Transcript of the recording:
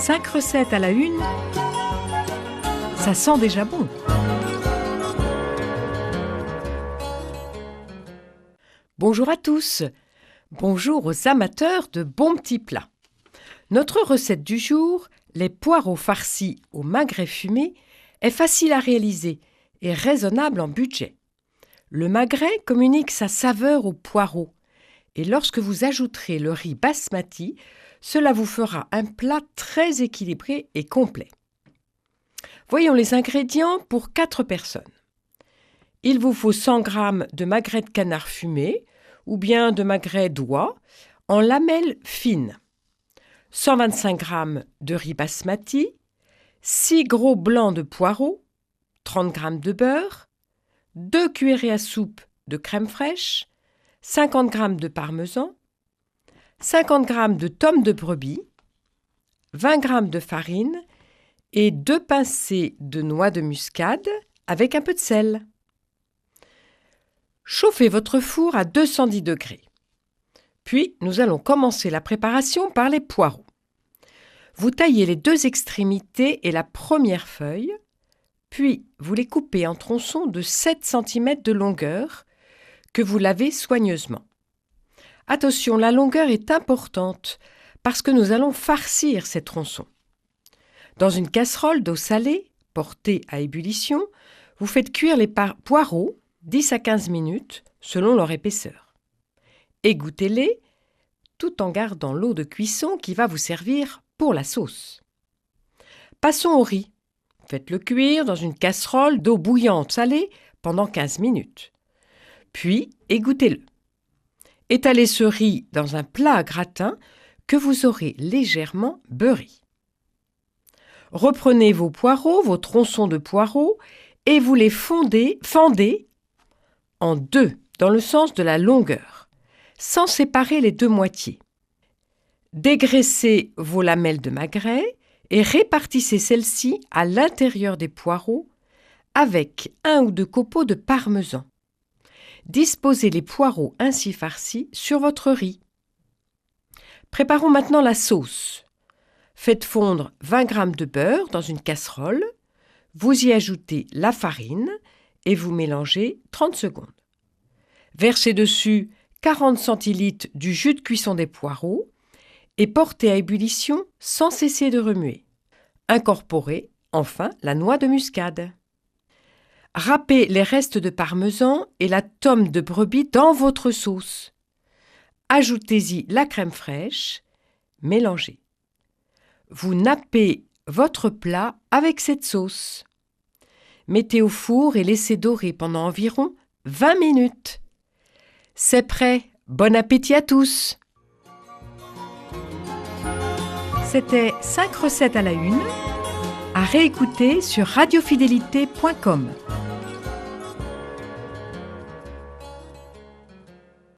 5 recettes à la une, ça sent déjà bon. Bonjour à tous, bonjour aux amateurs de bons petits plats. Notre recette du jour, les poireaux farcis au magret fumé, est facile à réaliser et raisonnable en budget. Le magret communique sa saveur aux poireaux et lorsque vous ajouterez le riz basmati, cela vous fera un plat très équilibré et complet. Voyons les ingrédients pour 4 personnes. Il vous faut 100 g de magret de canard fumé ou bien de magret d'oie en lamelles fines, 125 g de riz basmati, 6 gros blancs de poireaux, 30 g de beurre, 2 cuillerées à soupe de crème fraîche, 50 g de parmesan, 50 g de tomes de brebis, 20 g de farine et 2 pincées de noix de muscade avec un peu de sel. Chauffez votre four à 210 degrés. Puis, nous allons commencer la préparation par les poireaux. Vous taillez les 2 extrémités et la première feuille, puis vous les coupez en tronçons de 7 cm de longueur que vous lavez soigneusement. Attention, la longueur est importante parce que nous allons farcir ces tronçons. Dans une casserole d'eau salée, portée à ébullition, vous faites cuire les poireaux 10 à 15 minutes selon leur épaisseur. Égouttez-les tout en gardant l'eau de cuisson qui va vous servir pour la sauce. Passons au riz. Faites-le cuire dans une casserole d'eau bouillante salée pendant 15 minutes. Puis, égouttez-le. Étalez ce riz dans un plat à gratin que vous aurez légèrement beurré. Reprenez vos poireaux, vos tronçons de poireaux, et vous les fendez en 2 dans le sens de la longueur, sans séparer les 2 moitiés. Dégraissez vos lamelles de magret et répartissez celles-ci à l'intérieur des poireaux avec 1 ou 2 copeaux de parmesan. Disposez les poireaux ainsi farcis sur votre riz. Préparons maintenant la sauce. Faites fondre 20 g de beurre dans une casserole. Vous y ajoutez la farine et vous mélangez 30 secondes. Versez dessus 40 centilitres du jus de cuisson des poireaux et portez à ébullition sans cesser de remuer. Incorporez enfin la noix de muscade. Râpez les restes de parmesan et la tome de brebis dans votre sauce. Ajoutez-y la crème fraîche, mélangez. Vous nappez votre plat avec cette sauce. Mettez au four et laissez dorer pendant environ 20 minutes. C'est prêt, bon appétit à tous! C'était 5 recettes à la une, à réécouter sur radiofidélité.com.